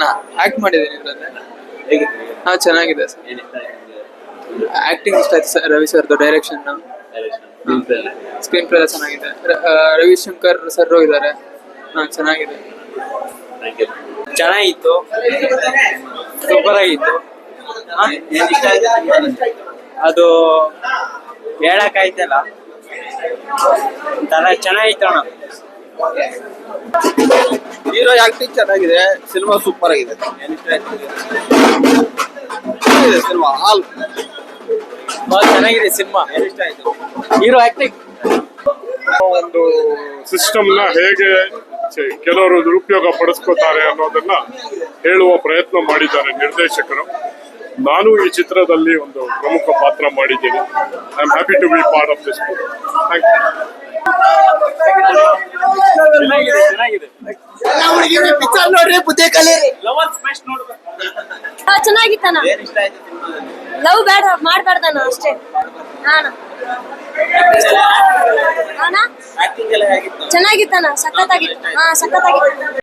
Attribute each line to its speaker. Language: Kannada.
Speaker 1: ನಾ ಆಕ್ಟ್ ಮಾಡಿದ್ದೀನಿ ಇದ್ರಲ್ಲಿ.
Speaker 2: ಹೇಗಿತ್ತು?
Speaker 1: ಹಾ ಚೆನ್ನಾಗಿದೆ ಸರ್. ಆಕ್ಟಿಂಗ್ ಇಷ್ಟ ಆಯ್ತು ಸರ್. ರವಿ ಸರ್ದು ಡೈರೆಕ್ಷನ್, ಸ್ಕ್ರೀನ್ ಪ್ಲೇ ಎಲ್ಲ ಚೆನ್ನಾಗಿದೆ. ರವಿಶಂಕರ್ ಸರ್ ಇದ್ದಾರೆ. ಚೆನ್ನಾಗಿದೆ.
Speaker 3: ಚೆನ್ನಾಗಿತ್ತು, ಸೂಪರ್ ಆಗಿತ್ತು. ಅದು ಹೇಳಕ್ ಆಯ್ತಲ್ಲ, ಚೆನ್ನಾಗಿತ್ತು ಅಣ್ಣ.
Speaker 2: ಹೀರೋ ಆಕ್ಟಿಂಗ್ ಚೆನ್ನಾಗಿದೆ, ಸಿನಿಮಾ ಸೂಪರ್ ಆಗಿದೆ. ಸಿನಿಮಾ ಆಲ್
Speaker 3: ಚೆನ್ನಾಗಿದೆ ಸಿನಿಮಾ.
Speaker 2: ಇಷ್ಟ ಆಯ್ತು.
Speaker 3: ಹೀರೋ ಆಕ್ಟಿಂಗ್
Speaker 4: ಒಂದು ಸಿಸ್ಟಮ್ ನ ಹೇಗೆ ಕೆಲವರು ದುರುಪಯೋಗ ಪಡಿಸ್ಕೋತಾರೆ ಅನ್ನೋದನ್ನ ಹೇಳುವ ಪ್ರಯತ್ನ ಮಾಡಿದ್ದಾರೆ ನಿರ್ದೇಶಕರು. ನಾನು ಈ ಚಿತ್ರದಲ್ಲಿ ಒಂದು ಪ್ರಮುಖ ಪಾತ್ರ ಮಾಡಿದ್ದೀನಿ. I am happy to be part of this movie. Thank you.
Speaker 3: ಚೆನ್ನಾಗಿದೆ.
Speaker 2: ನೋಡ್ರಿ, ಬುದ್ಧಿ ಕಲೀರಿ.
Speaker 5: ಚೆನ್ನಾಗಿತ್ತಣ್ಣ. ಲವ್ ಬೇಡ ಮಾಡ್ಬಾರ್ದಣ್ಣ ಅಷ್ಟೇ. ಚೆನ್ನಾಗಿತ್ತಣ್ಣ, ಸಖತ್ತಾಗಿತ್ತು. ಸಖತ್ತಾಗಿತ್ತು.